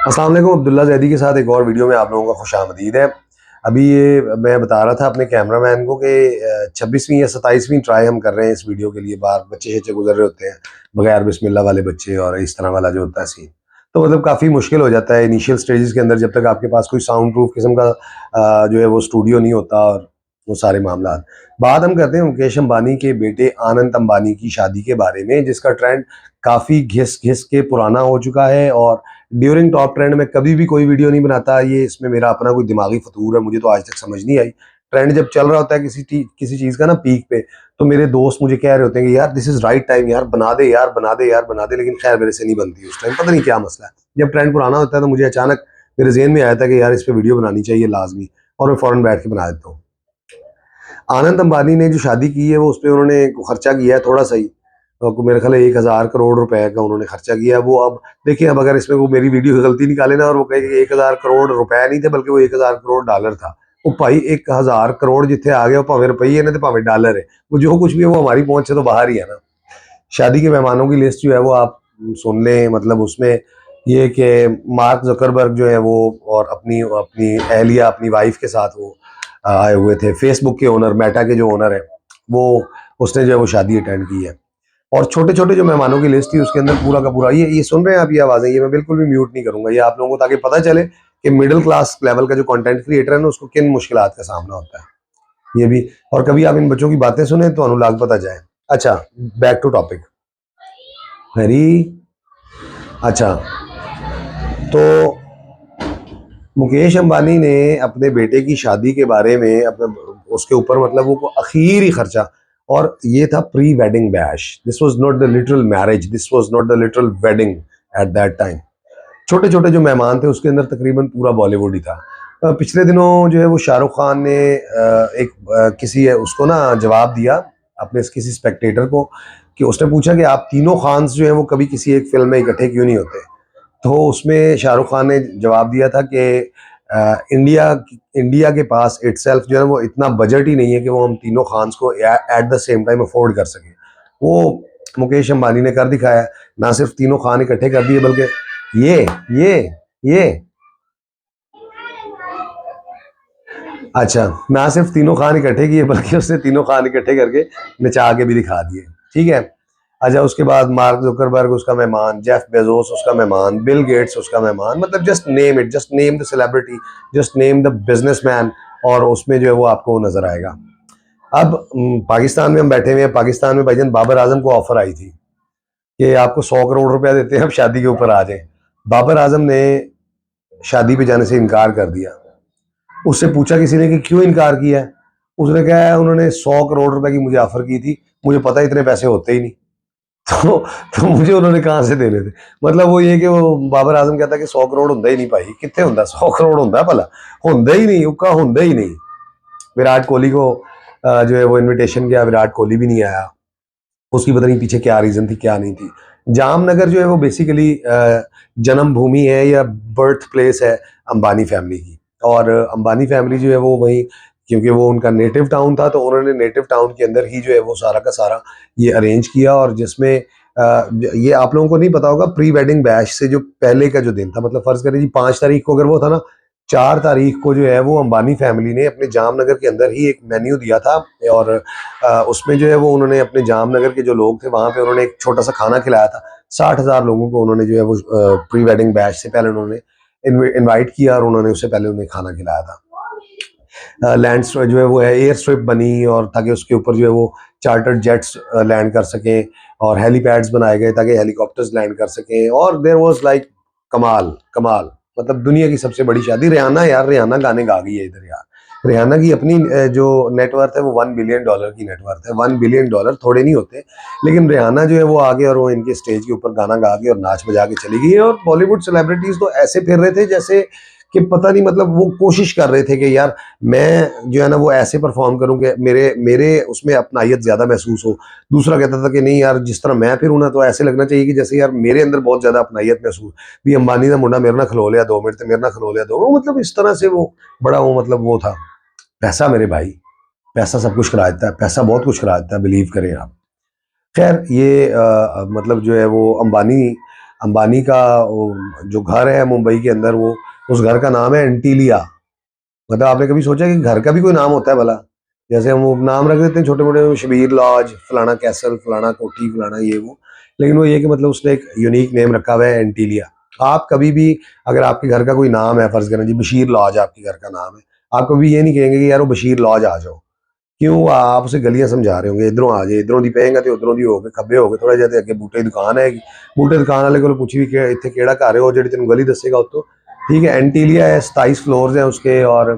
अस्सलाम वालेकुम। अब्दुल्ला ज़ैदी के साथ एक और वीडियो में आप लोगों का खुशामदीद है। अभी ये मैं बता रहा था अपने कैमरामैन को कि 26वीं या 27वीं ट्राई हम कर रहे हैं इस वीडियो के लिए। बाहर बच्चे-शच्चे गुज़र रहे होते हैं, बगैर बिस्मिल्लाह वाले बच्चे और इस तरह वाला जो होता है सीन। तो मतलब काफ़ी मुश्किल हो जाता है इनिशियल स्टेजेस के अंदर, जब तक आपके पास कोई साउंड प्रूफ किस्म का जो है वो स्टूडियो नहीं होता और वो सारे मामलात। बात हम करते हैं मुकेश अंबानी के बेटे आनंद अंबानी की शादी के बारे में, जिसका ट्रेंड काफ़ी घिस-घिस के पुराना हो चुका है और ड्यूरिंग टॉप ट्रेंड में कभी भी कोई वीडियो नहीं बनाता। ये इसमें मेरा अपना कोई दिमागी फतूर है, मुझे तो आज तक समझ नहीं आई। ट्रेंड जब चल रहा होता है किसी चीज़ का ना पीक पे, तो मेरे दोस्त मुझे कह रहे होते हैं कि यार दिस इज़ राइट टाइम, यार बना दे यार, बना दे यार, बना दे, लेकिन खैर मेरे से नहीं बनती उस टाइम, पता नहीं क्या मसला है। जब ट्रेंड पुराना होता है तो मुझे अचानक मेरे ज़हन में आया था कि यार इस पे वीडियो बनानी चाहिए लाज़मी, और मैं फ़ौरन बैठ के बना देता हूँ। आनंद अंबानी ने जो शादी की है वो उसपे उन्होंने खर्चा किया है थोड़ा सा ही, मेरा ख्याल है 1000 करोड़ रुपए का उन्होंने खर्चा किया है। वो अब देखिए, अब अगर इसमें वो मेरी वीडियो की गलती निकाले ना और वो कहे कि 1000 करोड़ रुपए नहीं थे बल्कि वो 1000 करोड़ डॉलर था, वो भाई 1000 करोड़ जिथे आ गया, भावे रुपये ने तो भावे डॉलर है, वो जो कुछ भी है वो हमारी पहुंच से तो बाहर ही है ना। शादी के मेहमानों की लिस्ट जो है वो आप सुन लें। मतलब उसमें ये कि मार्क जकरबर्ग जो है वो और अपनी अपनी एहलिया, अपनी वाइफ के साथ वो आए हुए थे। फेसबुक के ओनर, मेटा के जो ओनर है वो, उसने जो है वो शादी अटेंड की है। और छोटे छोटे जो मेहमानों की लिस्ट थी उसके अंदर पूरा का पूरा, ये सुन रहे हैं आप ये आवाज़ें, ये मैं बिल्कुल भी म्यूट नहीं करूंगा, ये आप लोगों को ताकि पता चले कि मिडिल क्लास लेवल का जो कंटेंट क्रिएटर है ना उसको किन मुश्किलात का सामना होता है। ये भी, और कभी आप इन बच्चों की बातें सुने तो अनुलाग पता जाए। अच्छा, बैक टू टॉपिक। हरी, अच्छा, तो मुकेश अंबानी ने अपने बेटे की शादी के बारे में अपने उसके ऊपर मतलब वो आखिरी खर्चा, और ये था pre wedding bash, this was not the literal marriage, this was not the literal wedding at that time. छोटे छोटे जो मेहमान थे उसके अंदर तकरीबन पूरा बॉलीवुड ही था। पिछले दिनों जो है वो शाहरुख खान ने एक किसी है उसको ना जवाब दिया अपने किसी स्पेक्टेटर को, कि उसने पूछा कि आप तीनों खान्स जो हैं वो कभी किसी एक फिल्म में इकट्ठे क्यों नहीं होते। तो उसमें शाहरुख खान ने जवाब दिया था कि इंडिया इंडिया के पास इटसेल्फ जो है वो इतना बजट ही नहीं है कि वो हम तीनों खान्स को at the same time afford कर सकें। वो मुकेश अंबानी ने कर दिखाया। ना सिर्फ तीनों खान इकट्ठे कर दिए बल्कि ये ये ये अच्छा, ना सिर्फ तीनों खान इकट्ठे किए बल्कि उसने तीनों खान इकट्ठे करके नचा के भी दिखा दिए। ठीक है। अच्छा, उसके बाद मार्क जुकरबर्ग उसका मेहमान, जेफ बेजोस उसका मेहमान, बिल गेट्स उसका मेहमान, मतलब just name it, just name the celebrity, just name the businessman, और उसमें जो है वो आपको नजर आएगा। अब पाकिस्तान में हम बैठे हुए हैं। पाकिस्तान में भाईजान बाबर आजम को ऑफर आई थी कि आपको 100 करोड़ रुपया देते हैं, अब शादी के ऊपर आ जाए। बाबर आजम ने शादी पे जाने से इनकार कर दिया। उससे पूछा किसी ने कि क्यों इनकार किया है, उसने कहा है उन्होंने 100 करोड़ रुपए की मुझे ऑफर की थी, मुझे पता इतने पैसे होते ही नहीं। तो तो मुझे उन्होंने कहाँ से देने थे। मतलब वो ये कि वो बाबर आजम कहता है कि 100 करोड़ होंगे ही नहीं भाई, कितने होंगे 100 करोड़ होंगे भला, होंगे ही नहीं, उक्का होंगे ही नहीं। विराट कोहली को जो है वो इनविटेशन किया, विराट कोहली भी नहीं आया। उसकी पता नहीं पीछे क्या रीजन थी क्या नहीं थी। जामनगर जो है वो बेसिकली जन्मभूमि है या बर्थ प्लेस है अंबानी फैमिली की, और अंबानी फैमिली जो है वो वहीं, क्योंकि वो उनका नेटिव टाउन था तो उन्होंने नेटिव टाउन के अंदर ही जो है वो सारा का सारा ये अरेंज किया। और जिसमें ये आप लोगों को नहीं पता होगा, प्री वेडिंग बैश से जो पहले का जो दिन था, मतलब फर्ज करें जी 5 तारीख को अगर वो था ना, 4 तारीख को जो है वो अंबानी फैमिली ने अपने जामनगर के अंदर ही एक मेन्यू दिया था। और उसमें जो है वो उन्होंने अपने जामनगर के जो लोग थे वहाँ पे उन्होंने एक छोटा सा खाना खिलाया था। 60,000 लोगों को उन्होंने जो है वो प्री वेडिंग बैच से पहले उन्होंने इनवाइट किया और उन्होंने उससे पहले उन्हें खाना खिलाया था। लैंड जो है वो है एयर स्ट्रिप बनी, और ताकि उसके ऊपर जो है वो चार्टर्ड जेट्स लैंड कर सकें, और हेलीपैड्स बनाए गए ताकि हेलीकॉप्टर्स लैंड कर सकें। और देयर वाज लाइक कमाल कमाल, मतलब दुनिया की सबसे बड़ी शादी। रियाना, यार रियाना गाने गा गई है इधर यार। रियाना की अपनी जो नेटवर्थ है वो $1 बिलियन की नेटवर्थ है। $1 बिलियन थोड़े नहीं होते। लेकिन रियाना जो है वो आगे और वो इनके स्टेज के ऊपर गाना गा के और नाच बजा के चली गई है। और बॉलीवुड सेलिब्रिटीज तो ऐसे फिर रहे थे जैसे कि पता नहीं, मतलब वो कोशिश कर रहे थे कि यार मैं जो है ना वो ऐसे परफॉर्म करूं कि मेरे मेरे उसमें अपनायत ज्यादा महसूस हो। दूसरा कहता था कि नहीं यार, जिस तरह मैं फिर ना तो ऐसे लगना चाहिए कि जैसे यार मेरे अंदर बहुत ज्यादा अपनायत महसूस भी, अंबानी का मुंडा मेरे ना खलो लिया 2 मिनट, मेरे ना खलो लिया 2 मिनट, मतलब इस तरह से वो बड़ा वो मतलब वो था। पैसा मेरे भाई, पैसा सब कुछ करा देता है, पैसा बहुत कुछ करा देता है, बिलीव करें आप। खैर ये मतलब जो है वो अंबानी अंबानी का जो घर है मुंबई के अंदर, वो उस घर का नाम है एंटीलिया। मतलब आपने कभी सोचा कि घर का भी कोई नाम होता है भला? जैसे हम वो नाम रख देते हैं छोटे मोटे, शबीर लॉज, फलाना कैसल, फलाना कोठी, फलाना ये वो, लेकिन वो ये कि मतलब उसने एक यूनिक नेम रखा हुआ है एंटीलिया। आप कभी भी अगर आपके घर का कोई नाम है, फर्ज करें जी बशीर लॉज आपके घर का नाम है, आप कभी ये नहीं कहेंगे कि यार वो बशीर लॉज आ जाओ। क्यों? आप उसे गलियां समझा रहे होंगे, इधरों आ जाए, इधरों दी पेगा तो उधरों दी हो गए, खब्बे हो गए, थोड़ा जाते अगे बूटे की दुकान है, बूटे दुकान वाले को पूछी भी कि इतने केड़ा घर है, वो जी तेन गली दसेगा उत्तों। ठीक है, एंटीलिया है, 27 फ्लोर्स हैं उसके, और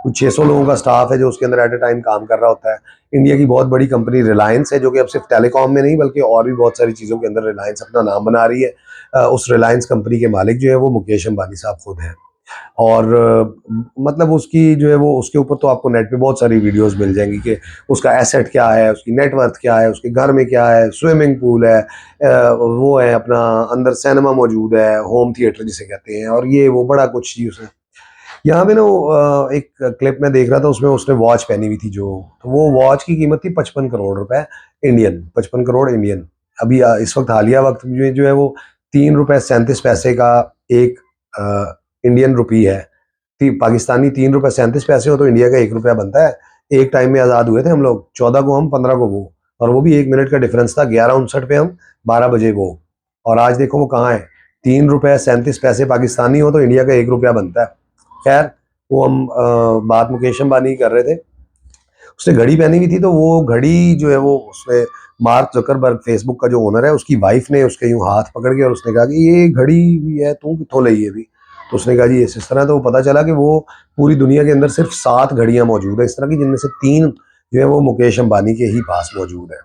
कुछ 600 लोगों का स्टाफ है जो उसके अंदर एट ए टाइम काम कर रहा होता है। इंडिया की बहुत बड़ी कंपनी रिलायंस है, जो कि अब सिर्फ टेलीकॉम में नहीं बल्कि और भी बहुत सारी चीज़ों के अंदर रिलायंस अपना नाम बना रही है। उस रिलायंस कंपनी के मालिक जो है वो मुकेश अंबानी साहब खुद हैं। और मतलब उसकी जो है वो, उसके ऊपर तो आपको नेट पे बहुत सारी वीडियोस मिल जाएंगी कि उसका एसेट क्या है, उसकी नेटवर्थ क्या है, उसके घर में क्या है, स्विमिंग पूल है, वो है अपना अंदर सिनेमा मौजूद है, होम थिएटर जिसे कहते हैं, और ये वो बड़ा कुछ चीज़ है। यहाँ पे ना एक क्लिप में देख रहा था, उसमें उसने वॉच पहनी हुई थी, जो तो वो वॉच की कीमत थी 55 करोड़ रुपए इंडियन, 55 करोड़ इंडियन। अभी इस वक्त हालिया वक्त में जो है वो 3 रुपए 37 पैसे का एक इंडियन रुपी है। पाकिस्तानी 3 रुपए 37 पैसे हो तो इंडिया का 1 रुपया बनता है। एक टाइम में आज़ाद हुए थे हम लोग, 14 को हम, 15 को वो, और वो भी 1 मिनट का डिफरेंस था, 11:59 पे हम, 12 बजे वो। और आज देखो वो कहाँ है। 3 रुपए 37 पैसे पाकिस्तानी हो तो इंडिया का 1 रुपया बनता है। खैर, वो हम बात मुकेश अंबानी की कर रहे थे। उसने घड़ी पहनी हुई थी, तो वो घड़ी जो है वो उसने, मार्क जकरबर्ग फेसबुक का जो ओनर है, उसकी वाइफ ने उसके यूं हाथ पकड़ के और उसने कहा कि ये घड़ी भी है, तू कितों ली है भी? तो उसने कहा जी इस तरह। तो वो पता चला कि वो पूरी दुनिया के अंदर सिर्फ 7 घड़ियां मौजूद है इस तरह की, जिनमें से 3 जो है वो मुकेश अंबानी के ही पास मौजूद है।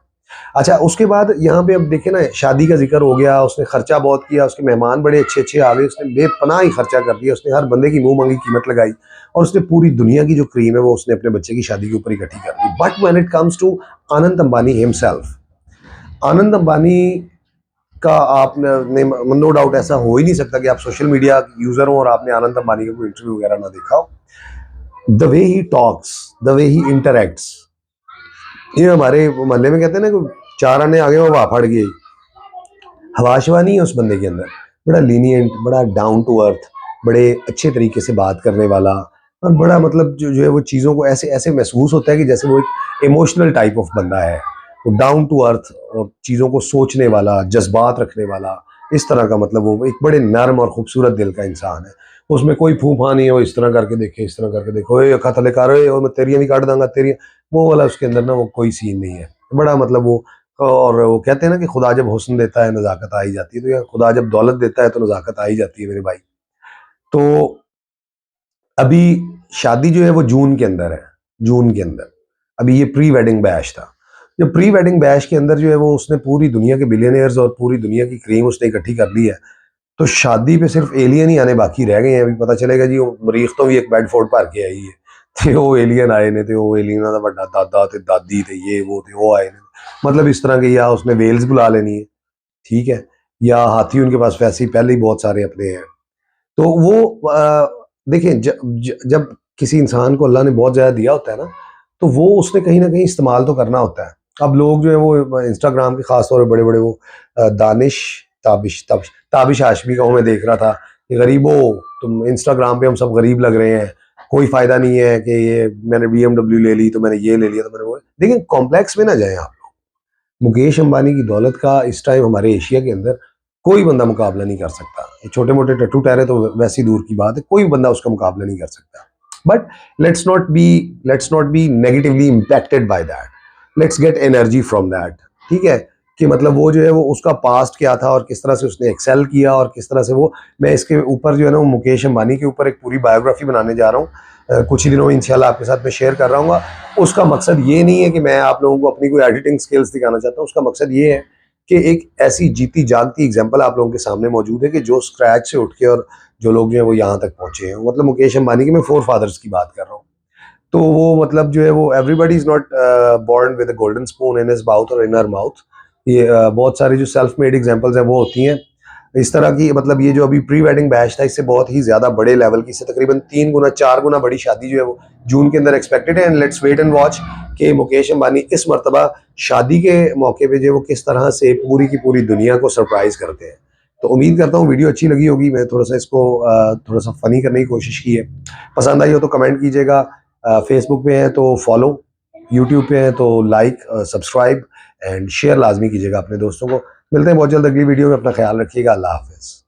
अच्छा, उसके बाद यहाँ पे अब देखे ना, शादी का जिक्र हो गया, उसने खर्चा बहुत किया, उसके मेहमान बड़े अच्छे अच्छे आ गए, उसने बेपनाह ही खर्चा कर दिया, उसने हर बंदे की मुंह मांगी कीमत लगाई, और उसने पूरी दुनिया की जो क्रीम है वो उसने अपने बच्चे की शादी के ऊपर इकट्ठी कर दी। But when it comes to Anand Ambani himself, Anand Ambani का आपने, नो डाउट ऐसा हो ही नहीं सकता कि आप सोशल मीडिया यूजर हो और आपने आनंद अंबानी का कोई इंटरव्यू वगैरह ना देखा हो। The way he talks, the way he interacts, ये हमारे मोहल्ले में कहते हैं ना कि 4 आने आगे वो हवा फट गई, हवाशवा नहीं है उस बंदे के अंदर। बड़ा लीनियंट, बड़ा डाउन टू अर्थ, बड़े अच्छे तरीके से बात करने वाला, और बड़ा मतलब जो है वो चीज़ों को ऐसे ऐसे महसूस होता है कि जैसे वो एक इमोशनल टाइप ऑफ बंदा है। वो डाउन टू अर्थ और चीज़ों को सोचने वाला, जज्बात रखने वाला, इस तरह का, मतलब वो एक बड़े नर्म और खूबसूरत दिल का इंसान है। उसमें कोई फूफा नहीं है, वो इस तरह करके देखे, इस तरह करके देखो, ये अखा थले कर, और मैं तेरियां भी काट दूंगा तेरियां, वो वाला उसके अंदर ना वो कोई सीन नहीं है। बड़ा मतलब वो, और वो कहते हैं ना कि खुदा जब हुस्न देता है नज़ाकत आ ही जाती है, तो यार खुदा जब दौलत देता है तो नज़ाकत आ ही जाती है मेरे भाई। तो अभी शादी जो है वो जून के अंदर है, जून के अंदर। अभी ये प्री वेडिंग बैश था। जो प्री वेडिंग बैश के अंदर जो है वो उसने पूरी दुनिया के बिलियनियर्स और पूरी दुनिया की क्रीम उसने इकट्ठी कर ली है। तो शादी पे सिर्फ एलियन ही आने बाकी रह गए हैं। अभी पता चलेगा जी वो मरीख तो भी एक बेडफोर्ड भर के आई है, ते वो एलियन आए ने, ते वो एलियन का बड़ा दादा ते दादी थे, ये वो थे वो आए ने, मतलब इस तरह के। या उसने वेल्स बुला लेनी है, ठीक है, या हाथी उनके पास वैसे ही पहले ही बहुत सारे अपने हैं। तो वो देखें, जब किसी इंसान को अल्लाह ने बहुत ज़्यादा दिया होता है ना, तो वो उसने कहीं ना कहीं इस्तेमाल तो करना होता है। अब लोग जो है वो इंस्टाग्राम के खासतौर पर बड़े बड़े वो दानिश, ताबिश हाशमी का मैं देख रहा था कि गरीबों, तुम इंस्टाग्राम पे हम सब गरीब लग रहे हैं, कोई फ़ायदा नहीं है कि ये मैंने BMW ले ली तो मैंने ये ले लिया तो मैंने वो। लेकिन कॉम्प्लेक्स में ना जाए आप। मुकेश अंबानी की दौलत का इस टाइम हमारे एशिया के अंदर कोई बंदा मुकाबला नहीं कर सकता। ये छोटे मोटे टट्टू टहरे तो वैसी दूर की बात है, कोई बंदा उसका मुकाबला नहीं कर सकता। But let's not be negatively impacted by that, let's get energy from that. ठीक है, कि मतलब वो जो है वो उसका पास्ट क्या था और किस तरह से उसने एक्सेल किया और किस तरह से वो, मैं इसके ऊपर जो है ना वो मुकेश अंबानी के ऊपर एक पूरी बायोग्राफी बनाने जा रहा हूँ। कुछ ही दिनों में इंशाल्लाह आपके साथ मैं शेयर कर रहा हूँ। उसका मकसद ये नहीं है कि मैं आप लोगों को अपनी कोई एडिटिंग स्किल्स दिखाना चाहता हूँ। उसका मकसद ये है कि एक ऐसी जीती जागती एग्जांपल आप लोगों के सामने मौजूद है कि जो स्क्रैच से उठ के और जो लोग जो है वो यहाँ तक पहुंचे हैं। मतलब मुकेश अंबानी के मैं 4 फादर्स की बात कर रहा हूँ। तो वो मतलब जो है वो, everybody is not born with a golden spoon in his mouth और इनर माउथ। ये बहुत सारी जो सेल्फ मेड एग्जांपल्स हैं वो होती हैं इस तरह की। मतलब ये जो अभी प्री वेडिंग बैच था, इससे बहुत ही ज्यादा बड़े लेवल की, इससे तकरीबन 3 गुना 4 गुना बड़ी शादी जो है वो जून के अंदर एक्सपेक्टेड है। And let's wait and watch कि मुकेश अंबानी इस मरतबा शादी के मौके पे जो वो किस तरह से पूरी की पूरी दुनिया को सरप्राइज करते हैं। तो उम्मीद करता हूँ वीडियो अच्छी लगी होगी। मैं थोड़ा सा इसको थोड़ा सा फनी करने की कोशिश की है। पसंद आई हो तो कमेंट कीजिएगा। फेसबुक पे है तो फॉलो, यूट्यूब पे है तो लाइक, सब्सक्राइब एंड शेयर लाजमी कीजिएगा अपने दोस्तों को। मिलते हैं बहुत जल्द अगली वीडियो में। अपना ख्याल रखिएगा। अल्लाह हाफिज़।